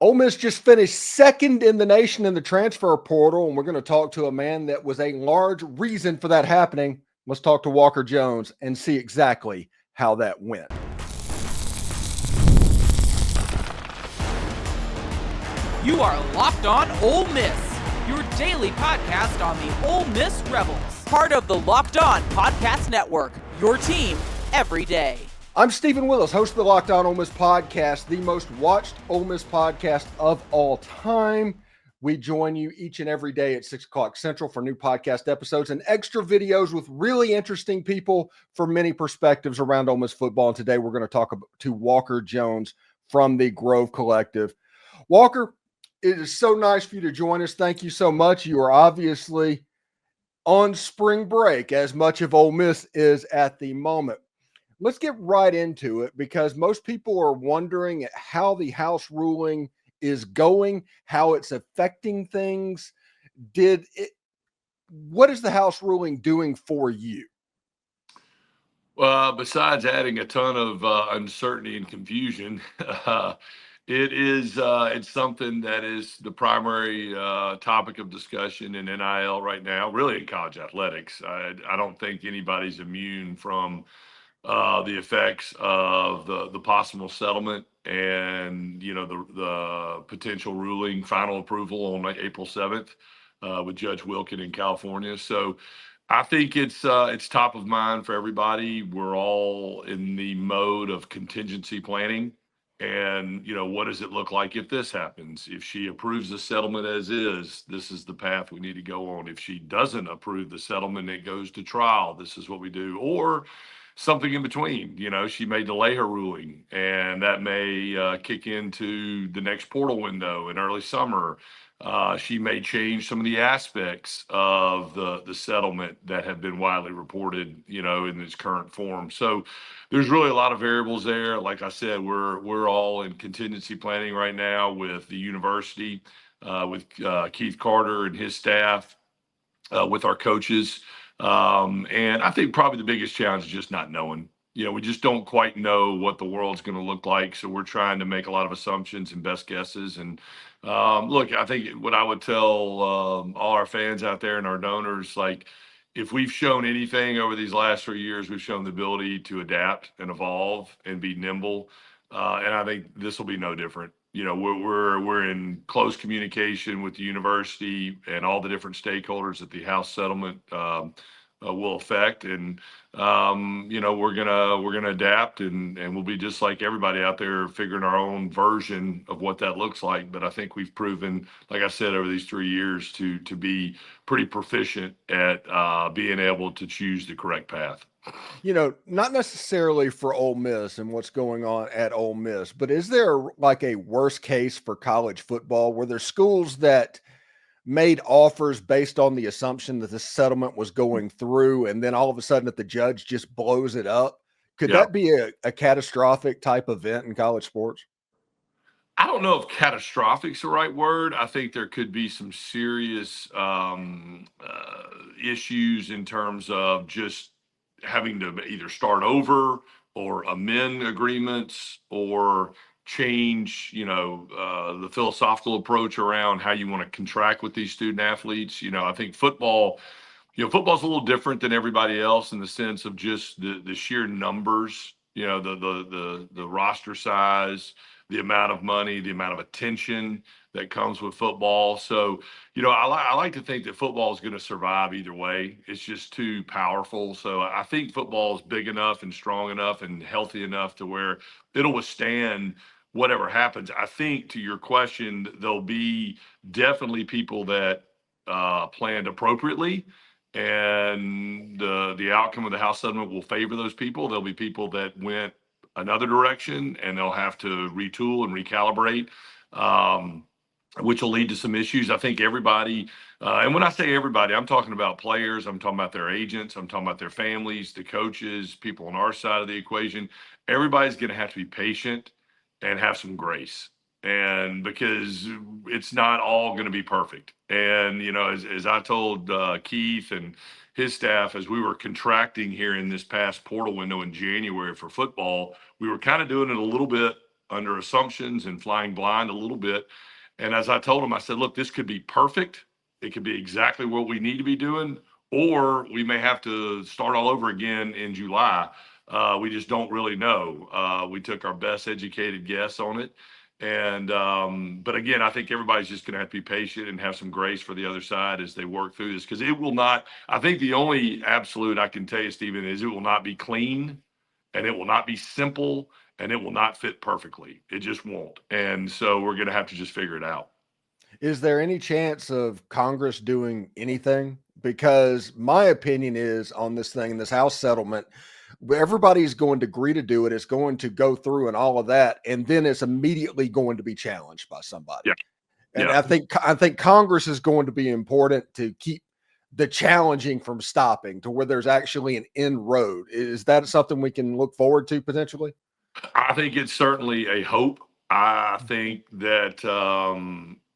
Ole Miss just finished second in the nation in the transfer portal, and we're going to talk to a man that was a large reason for that happening. Let's talk to Walker Jones and see exactly how that went. You are Locked On Ole Miss, your daily podcast on the Ole Miss Rebels, part of the Locked On Podcast Network, your team every day. I'm Steven Willis, host of the Locked On Ole Miss podcast, the most watched Ole Miss podcast of all time. We join you each and every day at 6 o'clock Central for new podcast episodes and extra videos with really interesting people from many perspectives around Ole Miss football. And today we're going to talk to Walker Jones from the Grove Collective. Walker, it is so nice for you to join us. Thank you so much. You are obviously on spring break, as much of Ole Miss is at the moment. Let's get right into it because most people are wondering how the House ruling is going, how it's affecting things. What is the House ruling doing for you? Well, besides adding a ton of uncertainty and confusion, it's something that is the primary topic of discussion in NIL right now, really in college athletics. I don't think anybody's immune from the effects of the possible settlement and the potential ruling, final approval on April 7th with Judge Wilkin in California. So I think it's top of mind for everybody. We're all in the mode of contingency planning. And, what does it look like if this happens? If she approves the settlement as is, this is the path we need to go on. If she doesn't approve the settlement, it goes to trial. This is what we do. Or something in between. She may delay her ruling, and that may kick into the next portal window in early summer. She may change some of the aspects of the settlement that have been widely reported, in its current form. So there's really a lot of variables there. Like I said, we're all in contingency planning right now with the university, with Keith Carter and his staff, with our coaches. And I think probably the biggest challenge is just not knowing. We just don't quite know what the world's going to look like. So we're trying to make a lot of assumptions and best guesses. And look, I think what I would tell all our fans out there and our donors, like, if we've shown anything over these last 3 years, we've shown the ability to adapt and evolve and be nimble. And I think this will be no different. We're in close communication with the university and all the different stakeholders that the House settlement will affect, and we're gonna adapt, and we'll be just like everybody out there, figuring our own version of what that looks like. But I think we've proven, like I said, over these 3 years to be pretty proficient at being able to choose the correct path. Not necessarily for Ole Miss and what's going on at Ole Miss, but is there like a worst case for college football where there's schools that made offers based on the assumption that the settlement was going through, and then all of a sudden that the judge just blows it up? Could that be a catastrophic type event in college sports? I don't know if catastrophic's the right word. I think there could be some serious issues in terms of just having to either start over or amend agreements or change, the philosophical approach around how you want to contract with these student athletes. I think football's a little different than everybody else in the sense of just the sheer numbers, the roster size, the amount of money, the amount of attention that comes with football. So, I like to think that football is going to survive either way. It's just too powerful. So I think football is big enough and strong enough and healthy enough to where it'll withstand whatever happens. I think, to your question, there'll be definitely people that planned appropriately, and the outcome of the House settlement will favor those people. There'll be people that went another direction, and they'll have to retool and recalibrate, which will lead to some issues. I think everybody, and when I say everybody, I'm talking about players, I'm talking about their agents, I'm talking about their families, the coaches, people on our side of the equation. Everybody's going to have to be patient and have some grace. And because it's not all going to be perfect. And, as I told Keith and his staff, as we were contracting here in this past portal window in January for football, we were kind of doing it a little bit under assumptions and flying blind a little bit. And as I told him, I said, look, this could be perfect. It could be exactly what we need to be doing, or we may have to start all over again in July. We just don't really know. We took our best educated guess on it. And, but again, I think everybody's just going to have to be patient and have some grace for the other side as they work through this, because it will not, I think the only absolute I can tell you, Stephen, is it will not be clean, and it will not be simple, and it will not fit perfectly. It just won't. And so we're going to have to just figure it out. Is there any chance of Congress doing anything? Because my opinion is on this thing, this House settlement, everybody's going to agree to do it. It's going to go through and all of that. And then it's immediately going to be challenged by somebody. Yeah. And Yeah. I think Congress is going to be important to keep the challenging from stopping to where there's actually an inroad. Is that something we can look forward to potentially? I think it's certainly a hope. I think that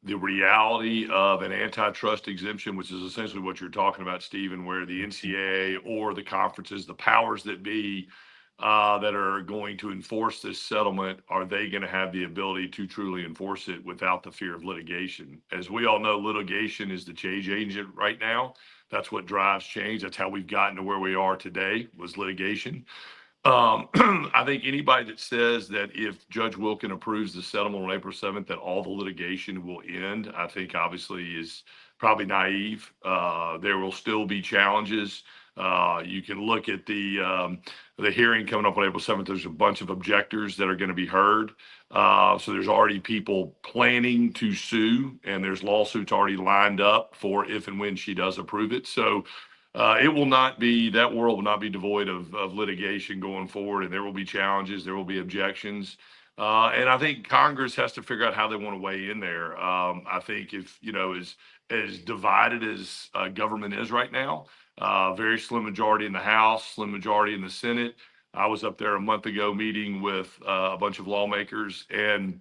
the reality of an antitrust exemption, which is essentially what you're talking about, Stephen, where the NCAA or the conferences, the powers that be that are going to enforce this settlement, are they going to have the ability to truly enforce it without the fear of litigation? As we all know, litigation is the change agent right now. That's what drives change. That's how we've gotten to where we are today, was litigation. I think anybody that says that if Judge Wilkin approves the settlement on April 7th, that all the litigation will end, I think obviously is probably naive. There will still be challenges. You can look at the hearing coming up on April 7th. There's a bunch of objectors that are going to be heard. So there's already people planning to sue, and there's lawsuits already lined up for if and when she does approve it. So it will not be, that world will not be devoid of litigation going forward, and there will be challenges, there will be objections. And I think Congress has to figure out how they want to weigh in there. I think if, as divided as government is right now, very slim majority in the House, slim majority in the Senate. I was up there a month ago meeting with a bunch of lawmakers, and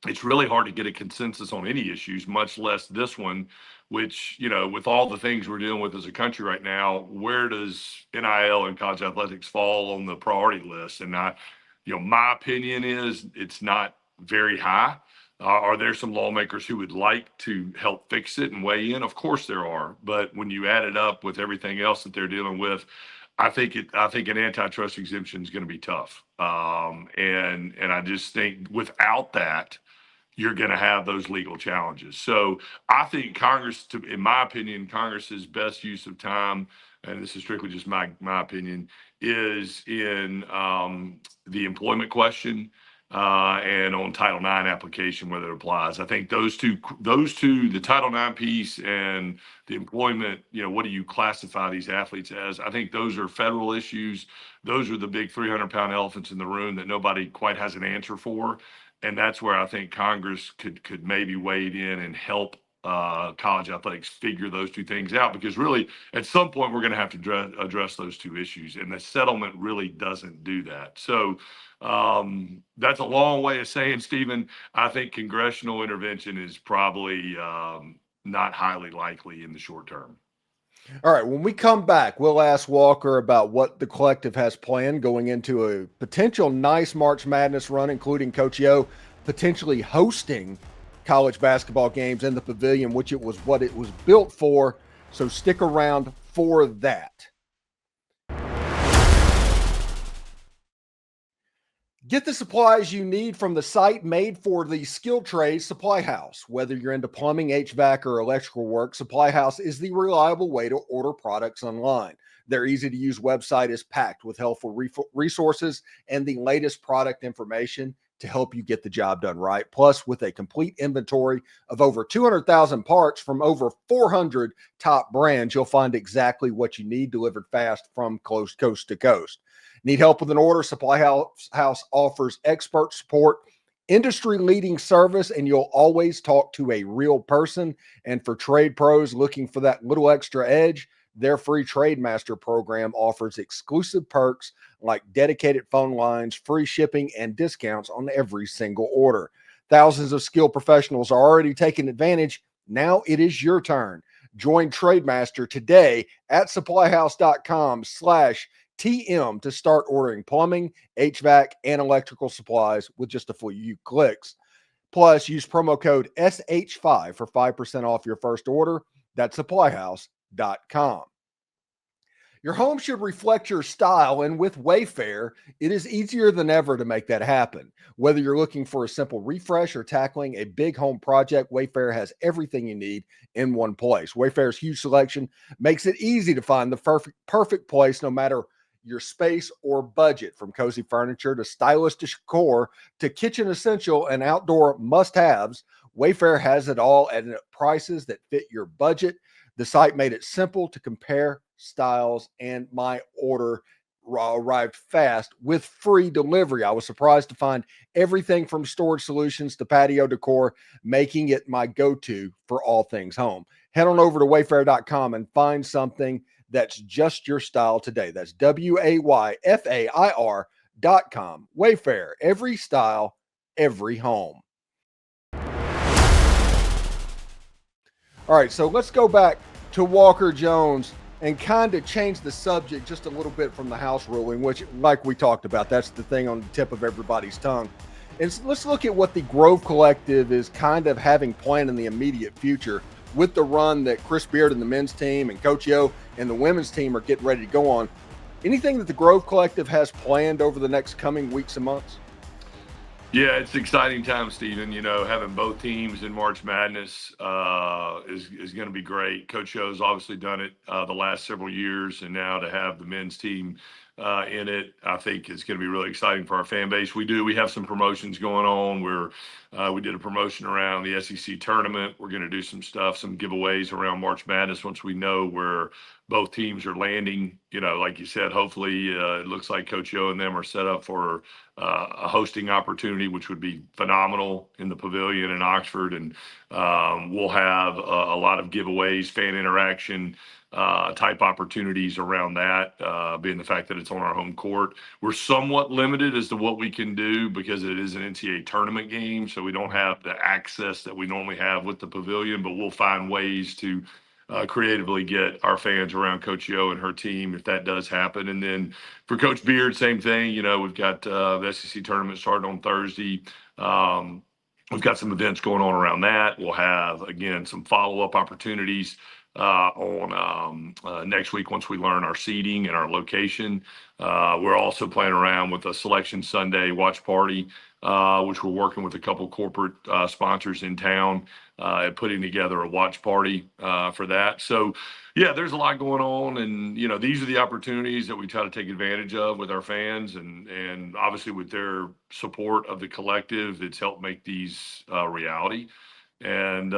it's really hard to get a consensus on any issues, much less this one, which, with all the things we're dealing with as a country right now, where does NIL and college athletics fall on the priority list? And my opinion is it's not very high. Are there some lawmakers who would like to help fix it and weigh in? Of course there are. But when you add it up with everything else that they're dealing with, I think an antitrust exemption is going to be tough. And I just think without that, you're going to have those legal challenges. So I think Congress, in my opinion, Congress's best use of time, and this is strictly just my opinion, is in the employment question and on Title IX application, whether it applies. I think those two, the Title IX piece and the employment, what do you classify these athletes as? I think those are federal issues. Those are the big 300-pound elephants in the room that nobody quite has an answer for. And that's where I think Congress could maybe wade in and help college athletics figure those two things out, because really at some point we're going to have to address those two issues, and the settlement really doesn't do that. So that's a long way of saying, Stephen, I think congressional intervention is probably not highly likely in the short term. All right. When we come back, we'll ask Walker about what the collective has planned going into a potential nice March Madness run, including Coach Yo potentially hosting college basketball games in the pavilion, which it was what it was built for. So stick around for that. Get the supplies you need from the site made for the skilled trades Supply House. Whether you're into plumbing, HVAC, or electrical work, Supply House is the reliable way to order products online. Their easy-to-use website is packed with helpful resources and the latest product information to help you get the job done right. Plus, with a complete inventory of over 200,000 parts from over 400 top brands, you'll find exactly what you need delivered fast from coast to coast. Need help with an order? Supply House offers expert support, industry-leading service, and you'll always talk to a real person. And for trade pros looking for that little extra edge, their free Trade Master program offers exclusive perks like dedicated phone lines, free shipping, and discounts on every single order. Thousands of skilled professionals are already taking advantage. Now it is your turn. Join Trade Master today at supplyhouse.com/ TM to start ordering plumbing, HVAC, and electrical supplies with just a few clicks. Plus, use promo code SH5 for 5% off your first order. That's supplyhouse.com. Your home should reflect your style, and with Wayfair, it is easier than ever to make that happen. Whether you're looking for a simple refresh or tackling a big home project, Wayfair has everything you need in one place. Wayfair's huge selection makes it easy to find the perfect place no matter your space or budget. From cozy furniture to stylish decor to kitchen essential and outdoor must-haves, Wayfair has it all at prices that fit your budget. The site made it simple to compare styles, and my order arrived fast with free delivery. I was surprised to find everything from storage solutions to patio decor, making it my go-to for all things home. Head on over to wayfair.com and find something that's just your style today. That's WAYFAIR.com. Wayfair, every style, every home. All right, so let's go back to Walker Jones and kind of change the subject just a little bit from the House ruling, which, like we talked about, that's the thing on the tip of everybody's tongue. And let's look at what the Grove Collective is kind of having planned in the immediate future with the run that Chris Beard and the men's team and Coach Yo and the women's team are getting ready to go on. Anything that the Grove Collective has planned over the next coming weeks and months? Yeah, it's exciting time, Steven. You know, having both teams in March Madness is going to be great. Coach Yo's obviously done it the last several years, and now to have the men's team in it, I think it's going to be really exciting for our fan base. We have some promotions going on. We did a promotion around the SEC tournament. We're going to do some stuff, some giveaways around March Madness once we know where both teams are landing. You know, like you said, hopefully it looks like Coach Yo and them are set up for a hosting opportunity, which would be phenomenal in the Pavilion in Oxford. And we'll have a lot of giveaways, fan interaction type opportunities around that, being the fact that it's on our home court. We're somewhat limited as to what we can do because it is an NCAA tournament game, so we don't have the access that we normally have with the Pavilion, but we'll find ways to creatively get our fans around Coach Yo and her team if that does happen. And then for Coach Beard, same thing. You know, we've got the SEC tournament starting on Thursday. We've got some events going on around that. We'll have, again, some follow-up opportunities on next week once we learn our seating and our location. We're also playing around with a Selection Sunday watch party, which we're working with a couple corporate sponsors in town at putting together a watch party for that. So, yeah, there's a lot going on, and you know, these are the opportunities that we try to take advantage of with our fans, and obviously with their support of the collective, it's helped make these reality. And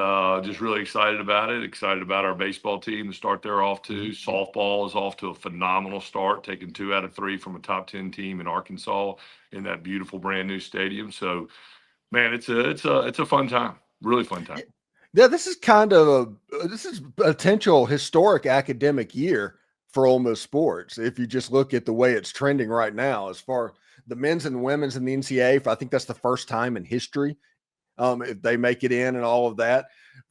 just really excited about it. Excited about our baseball team to start there off too. Softball is off to a phenomenal start, taking 2 out of 3 from a top 10 team in Arkansas in that beautiful brand new stadium. So, man, it's a fun time, really fun time. Yeah, this is potential historic academic year for Ole Miss sports. If you just look at the way it's trending right now, as far the men's and the women's in the NCAA, I think that's the first time in history. If they make it in and all of that.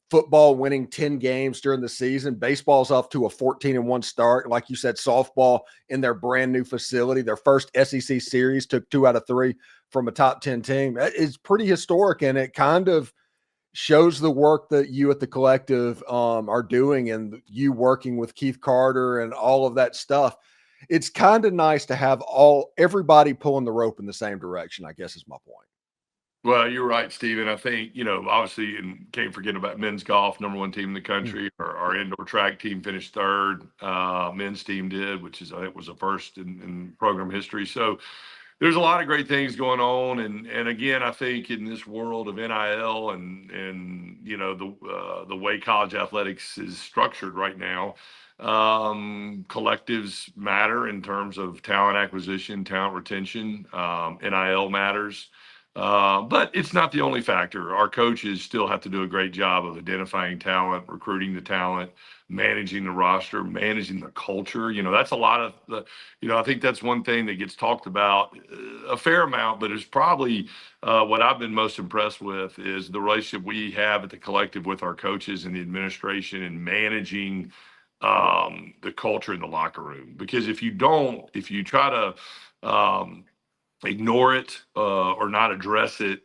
Football winning 10 games during the season. Baseball's off to a 14-1 start. Like you said, softball in their brand new facility. Their first SEC series took 2 out of 3 from a top 10 team. It's pretty historic, and it kind of shows the work that you at the collective are doing, and you working with Keith Carter and all of that stuff. It's kind of nice to have everybody pulling the rope in the same direction, I guess is my point. Well, you're right, Steven. I think, you know, obviously, and can't forget about men's golf, #1 team in the country. Our indoor track team finished 3rd. Men's team did, which is, I think, was a first in program history. So there's a lot of great things going on. And again, I think in this world of NIL and you know, the way college athletics is structured right now, collectives matter in terms of talent acquisition, talent retention. NIL matters. But it's not the only factor. Our coaches still have to do a great job of identifying talent, recruiting the talent, managing the roster, managing the culture. You know, that's a lot of I think that's one thing that gets talked about a fair amount, but it's probably what I've been most impressed with is the relationship we have at the collective with our coaches and the administration and managing the culture in the locker room. Because if you try to ignore it or not address it,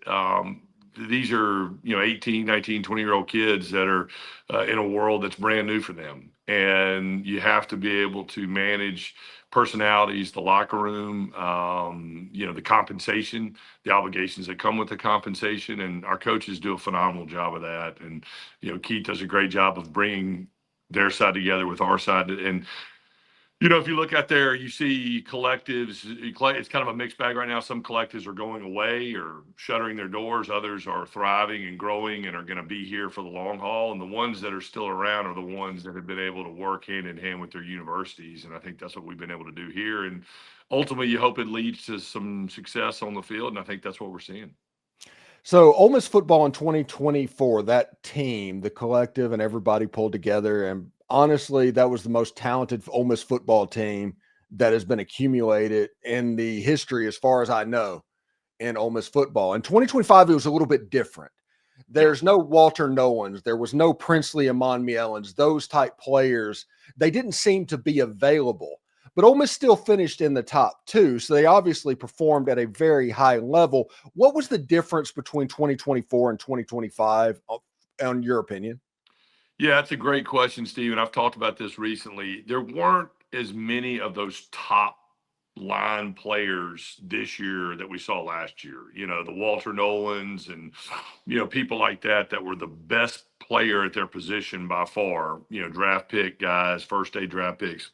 these are 18, 19, 20-year-old kids that are in a world that's brand new for them, and you have to be able to manage personalities, the locker room, the compensation, the obligations that come with the compensation, and our coaches do a phenomenal job of that. And Keith does a great job of bringing their side together with our side. And if you look out there, you see collectives. It's kind of a mixed bag right now. Some collectives are going away or shuttering their doors. Others are thriving and growing and are going to be here for the long haul. And the ones that are still around are the ones that have been able to work hand in hand with their universities. And I think that's what we've been able to do here. And ultimately, you hope it leads to some success on the field. And I think that's what we're seeing. So Ole Miss football in 2024, that team, the collective and everybody pulled together. And honestly, that was the most talented Ole Miss football team that has been accumulated in the history, as far as I know, in Ole Miss football. In 2025, it was a little bit different. There's no Walter Nowens. There was no Princely Amon Mielens. Those type players, they didn't seem to be available. But Ole Miss still finished in the top two, so they obviously performed at a very high level. What was the difference between 2024 and 2025, in your opinion? Yeah, that's a great question, Steven. I've talked about this recently. There weren't as many of those top line players this year that we saw last year. The Walter Nolans and, people like that were the best player at their position by far, draft pick guys, first day draft picks.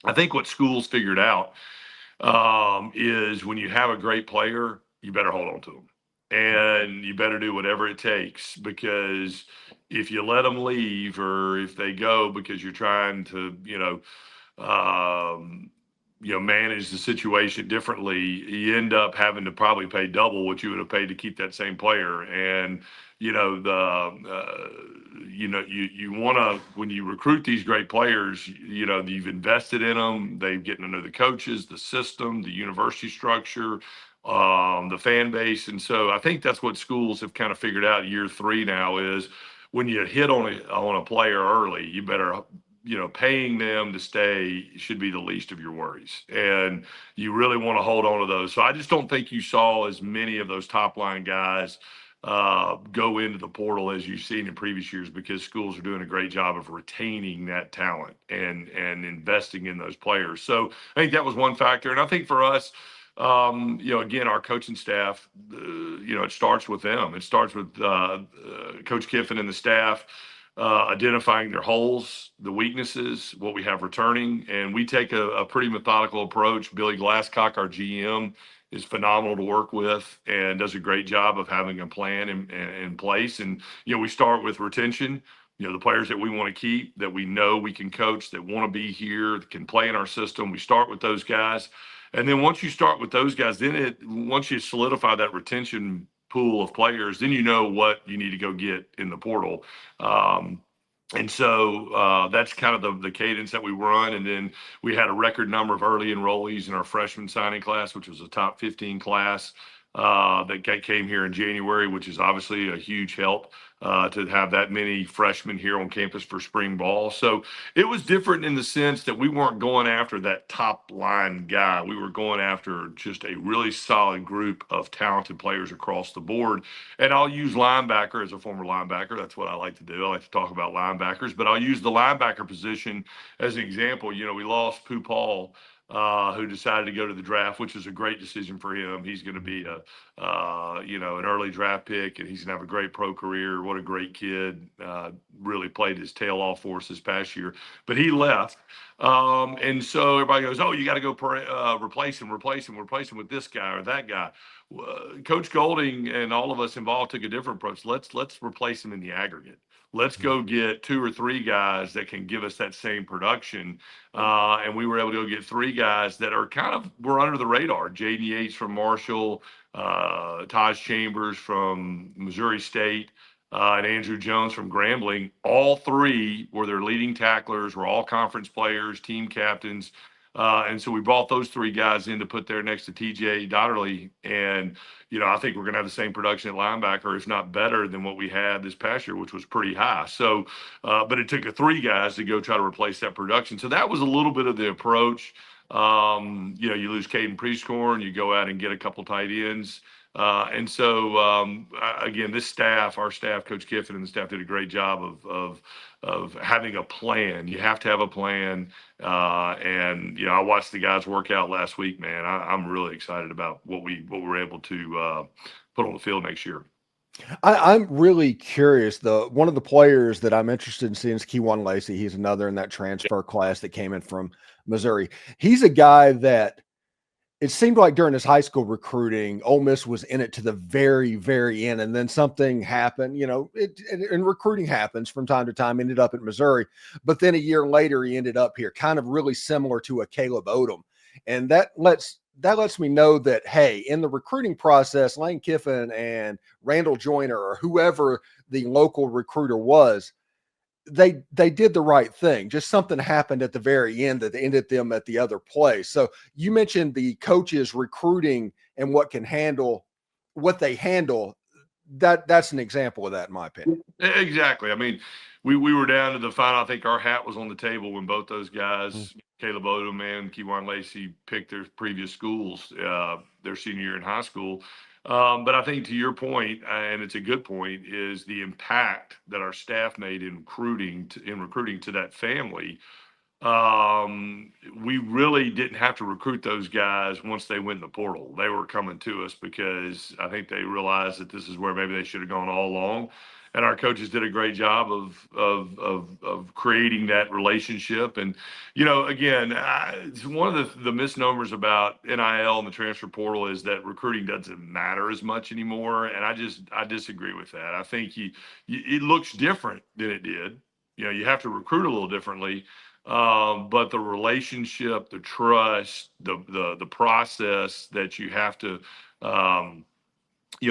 I think what schools figured out is when you have a great player, you better hold on to them. And you better do whatever it takes, because if you let them leave or if they go because you're trying to, manage the situation differently, you end up having to probably pay double what you would have paid to keep that same player. And you want to, when you recruit these great players, you've invested in them. They've getting to know the coaches, the system, the university structure, the fan base. And so I think that's what schools have kind of figured out year three now is when you hit on a player early, you better, paying them to stay should be the least of your worries. And you really want to hold on to those. So I just don't think you saw as many of those top line guys go into the portal as you've seen in previous years, because schools are doing a great job of retaining that talent and investing in those players. So I think that was one factor. And I think for us, again, our coaching staff, it starts with them. It starts with Coach Kiffin and the staff identifying their holes, the weaknesses, what we have returning. And we take a pretty methodical approach. Billy Glasscock, our GM, is phenomenal to work with and does a great job of having a plan in place. And, we start with retention, the players that we want to keep, that we know we can coach, that want to be here, that can play in our system. We start with those guys. And then once you start with those guys, once you solidify that retention pool of players, then you know what you need to go get in the portal. And so that's kind of the cadence that we run. And then we had a record number of early enrollees in our freshman signing class, which was a top 15 class that came here in January, which is obviously a huge help to have that many freshmen here on campus for spring ball. So it was different in the sense that we weren't going after that top line guy. We were going after just a really solid group of talented players across the board. And I'll use linebacker as a former linebacker. That's what I like to do. I like to talk about linebackers, but I'll use the linebacker position as an example. We lost Pooh Paul, who decided to go to the draft, which was a great decision for him. He's going to be an early draft pick, and he's going to have a great pro career. What a great kid. Really played his tail off for us this past year, but he left. And so everybody goes, oh, you got to go replace him with this guy or that guy. Coach Golding and all of us involved took a different approach. Let's replace him in the aggregate. Let's go get 2 or 3 guys that can give us that same production. And we were able to go get 3 guys that were under the radar. Jaden Yates from Marshall, Taj Chambers from Missouri State, and Andrew Jones from Grambling. All 3 were their leading tacklers, were all conference players, team captains. And so we brought those three guys in to put there next to TJ Dotterly. And, I think we're going to have the same production at linebacker, if not better than what we had this past year, which was pretty high. So, but it took three guys to go try to replace that production. So that was a little bit of the approach. You lose Caden Prescorn, you go out and get a couple tight ends. And so, again, our staff, Coach Kiffin and the staff did a great job of having a plan. You have to have a plan. And I watched the guys work out last week, man. I'm really excited about what we're able to put on the field next year. I'm really curious. One of the players that I'm interested in seeing is Keywan Lacey. He's another in that transfer class that came in from Missouri. He's a guy that it seemed like during his high school recruiting, Ole Miss was in it to the very, very end. And then something happened, and recruiting happens from time to time, ended up at Missouri. But then a year later, he ended up here, kind of really similar to a Caleb Odom. And that lets me know that, hey, in the recruiting process, Lane Kiffin and Randall Joyner or whoever the local recruiter was, they did the right thing. Just something happened at the very end that ended them at the other place. So you mentioned the coaches recruiting and what they handle. That's an example of that, in my opinion. Exactly. I mean, we were down to the final. I think our hat was on the table when both those guys, Caleb Odom and Keywan Lacey, picked their previous schools, their senior year in high school. But I think to your point, and it's a good point, is the impact that our staff made in recruiting to that family. We really didn't have to recruit those guys once they went in the portal. They were coming to us because I think they realized that this is where maybe they should have gone all along. And our coaches did a great job of creating that relationship. And, again, one of the misnomers about NIL and the transfer portal is that recruiting doesn't matter as much anymore. And I disagree with that. I think it looks different than it did. You have to recruit a little differently. But the relationship, the trust, the process that you have to,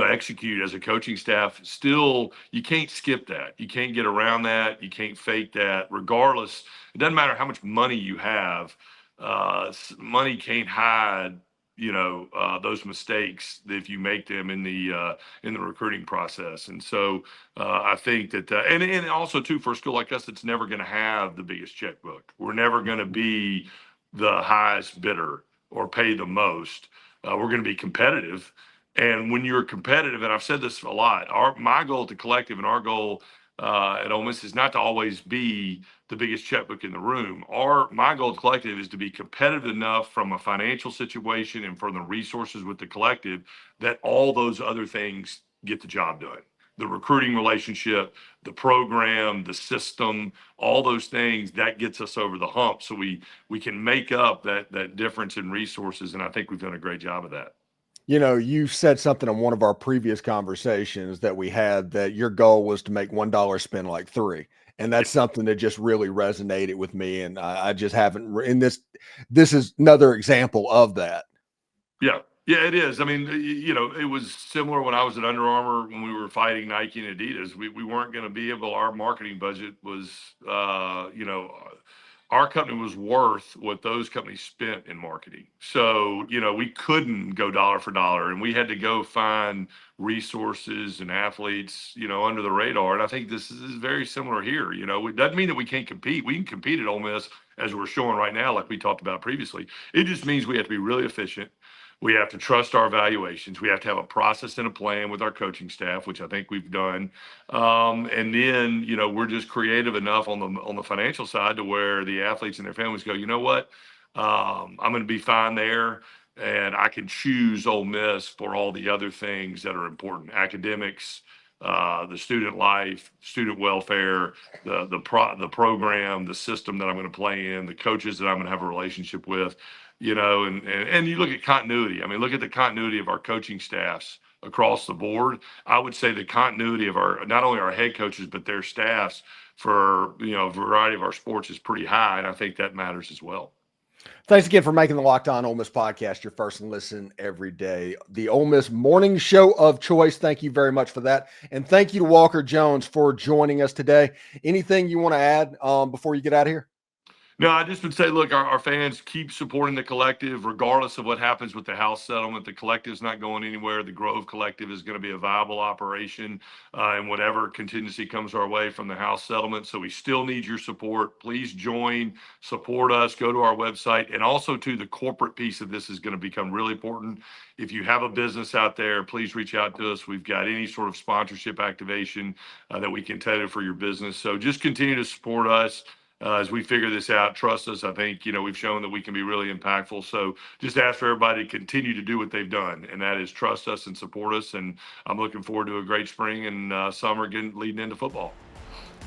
execute as a coaching staff, still, you can't skip that. You can't get around that. You can't fake that. Regardless, it doesn't matter how much money you have. Money can't hide, those mistakes if you make them in the recruiting process. And so I think that, and also too, for a school like us, it's never going to have the biggest checkbook. We're never going to be the highest bidder or pay the most. We're going to be competitive. And when you're competitive, and I've said this a lot, my goal at the collective and our goal at Ole Miss is not to always be the biggest checkbook in the room. My goal at the collective is to be competitive enough from a financial situation and from the resources with the collective that all those other things get the job done. The recruiting relationship, the program, the system, all those things, that gets us over the hump. So we can make up that difference in resources. And I think we've done a great job of that. You said something on one of our previous conversations that we had that your goal was to make $1 spend like $3. And that's something that just really resonated with me. And I just haven't, and this is another example of that. Yeah. Yeah, it is. I mean, it was similar when I was at Under Armour when we were fighting Nike and Adidas. We weren't going to be able, our marketing budget was, our company was worth what those companies spent in marketing. So, we couldn't go dollar for dollar, and we had to go find resources and athletes, under the radar. And I think this is very similar here. It doesn't mean that we can't compete. We can compete at Ole Miss as we're showing right now, like we talked about previously. It just means we have to be really efficient. We have to trust our evaluations. We have to have a process and a plan with our coaching staff, which I think we've done. And then, we're just creative enough on the financial side to where the athletes and their families go, you know what? I'm going to be fine there. And I can choose Ole Miss for all the other things that are important: academics, the student life, student welfare, the program, the system that I'm going to play in, the coaches that I'm going to have a relationship with. And you look at continuity. I mean, look at the continuity of our coaching staffs across the board. I would say the continuity of not only our head coaches, but their staffs for, a variety of our sports is pretty high. And I think that matters as well. Thanks again for making the Locked On Ole Miss podcast your first listen every day. The Ole Miss morning show of choice. Thank you very much for that. And thank you to Walker Jones for joining us today. Anything you want to add before you get out of here? No, I just would say, look, our fans keep supporting the collective, regardless of what happens with the House settlement. The collective's not going anywhere. The Grove Collective is going to be a viable operation, and whatever contingency comes our way from the House settlement. So we still need your support. Please join, support us, go to our website. And also, too, the corporate piece of this is going to become really important. If you have a business out there, please reach out to us. We've got any sort of sponsorship activation that we can tailor for your business. So just continue to support us. As we figure this out, trust us. I think, we've shown that we can be really impactful. So just ask for everybody to continue to do what they've done, and that is trust us and support us. And I'm looking forward to a great spring and summer leading into football.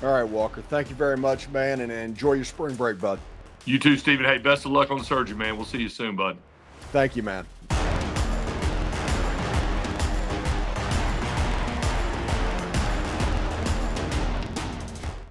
All right, Walker. Thank you very much, man, and enjoy your spring break, bud. You too, Steven. Hey, best of luck on the surgery, man. We'll see you soon, bud. Thank you, man.